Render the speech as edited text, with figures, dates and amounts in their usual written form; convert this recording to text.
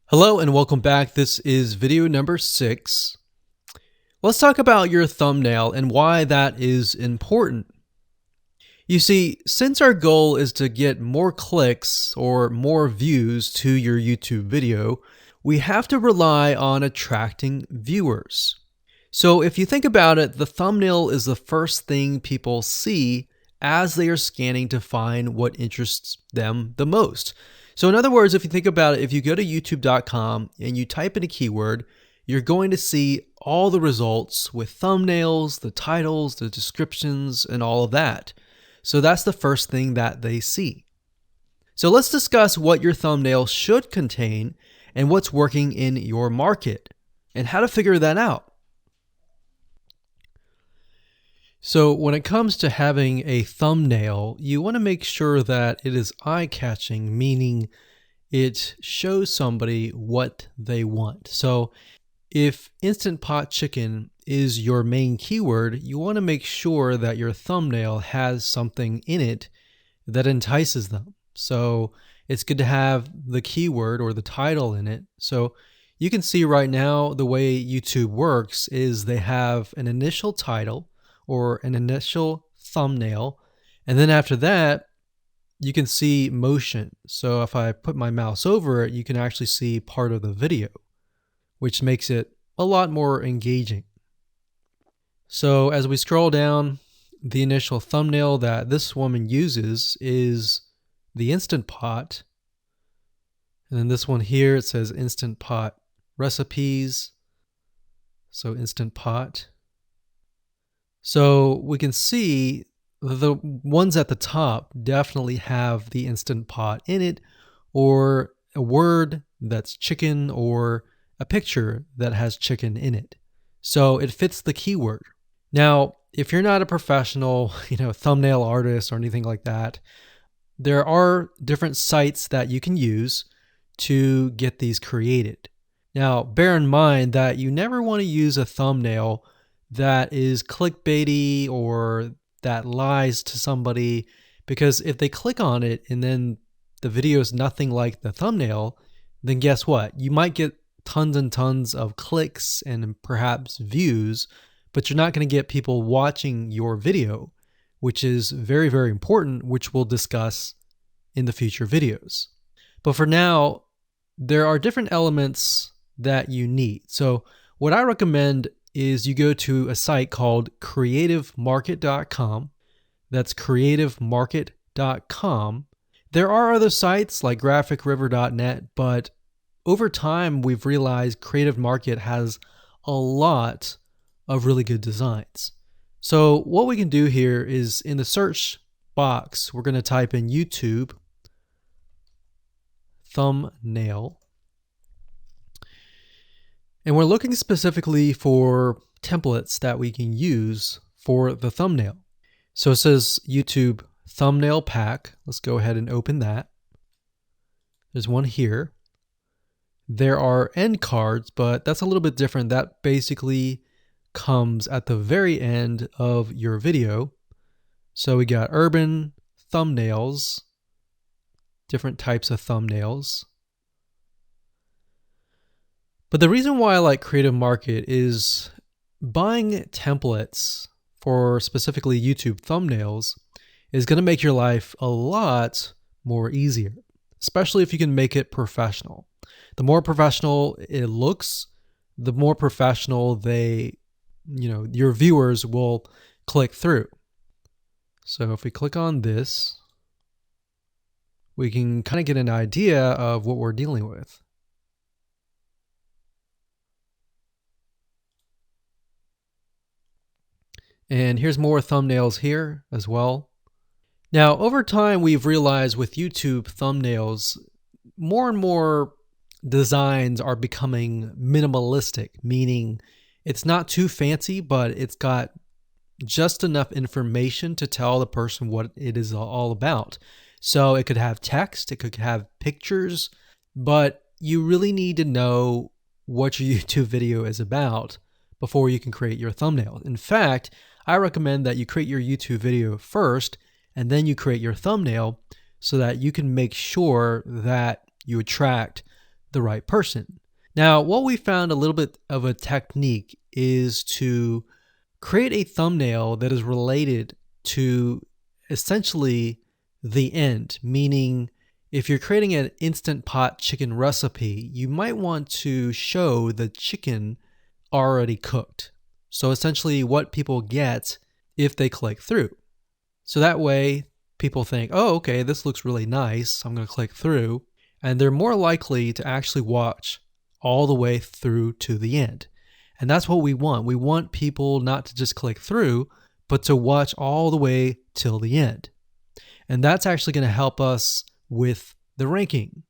Hello and welcome back. This is video number 6. Let's talk about your thumbnail and why that is important. You see, since our goal is to get more clicks or more views to your YouTube video, we have to rely on attracting viewers. So if you think about it, the thumbnail is the first thing people see as they are scanning to find what interests them the most. So in other words, if you think about it, if you go to youtube.com and you type in a keyword, you're going to see all the results with thumbnails, the titles, the descriptions, and all of that. So that's the first thing that they see. So let's discuss what your thumbnail should contain and what's working in your market and how to figure that out. So when it comes to having a thumbnail, you want to make sure that it is eye-catching, meaning it shows somebody what they want. So if Instant Pot Chicken is your main keyword, you want to make sure that your thumbnail has something in it that entices them. So it's good to have the keyword or the title in it. So you can see right now the way YouTube works is they have an initial title or an initial thumbnail, and then after that you can see motion. So if I put my mouse over it, you can actually see part of the video, which makes it a lot more engaging. So as we scroll down, the initial thumbnail that this woman uses is the Instant Pot, and then this one here, it says Instant Pot recipes, so Instant Pot. So we can see the ones at the top definitely have the Instant Pot in it, or a word that's chicken, or a picture that has chicken in it. So it fits the keyword. Now, if you're not a professional, thumbnail artist or anything like that, there are different sites that you can use to get these created. Now, bear in mind that you never want to use a thumbnail that is clickbaity or that lies to somebody, because if they click on it and then the video is nothing like the thumbnail, then guess what? You might get tons and tons of clicks and perhaps views, but you're not going to get people watching your video, which is very, very important, which we'll discuss in the future videos. But for now, there are different elements that you need. So what I recommend is you go to a site called creativemarket.com. That's creativemarket.com. There are other sites like graphicriver.net, but over time we've realized Creative Market has a lot of really good designs. So what we can do here is in the search box, we're going to type in YouTube thumbnail. And we're looking specifically for templates that we can use for the thumbnail. So it says YouTube thumbnail pack. Let's go ahead and open that. There's one here. There are end cards, but that's a little bit different. That basically comes at the very end of your video. So we got urban thumbnails, different types of thumbnails. But the reason why I like Creative Market is buying templates for specifically YouTube thumbnails is going to make your life a lot more easier, especially if you can make it professional. The more professional it looks, the more professional your viewers will click through. So if we click on this, we can kind of get an idea of what we're dealing with. And here's more thumbnails here as well. Now, over time, we've realized with YouTube thumbnails, more and more designs are becoming minimalistic, meaning it's not too fancy, but it's got just enough information to tell the person what it is all about. So it could have text, it could have pictures, but you really need to know what your YouTube video is about before you can create your thumbnail. In fact, I recommend that you create your YouTube video first and then you create your thumbnail so that you can make sure that you attract the right person. Now, what we found a little bit of a technique is to create a thumbnail that is related to essentially the end, meaning if you're creating an Instant Pot chicken recipe, you might want to show the chicken already cooked. So essentially what people get if they click through. So that way people think, oh, okay, this looks really nice. I'm going to click through. And they're more likely to actually watch all the way through to the end. And that's what we want. We want people not to just click through, but to watch all the way till the end. And that's actually going to help us with the ranking.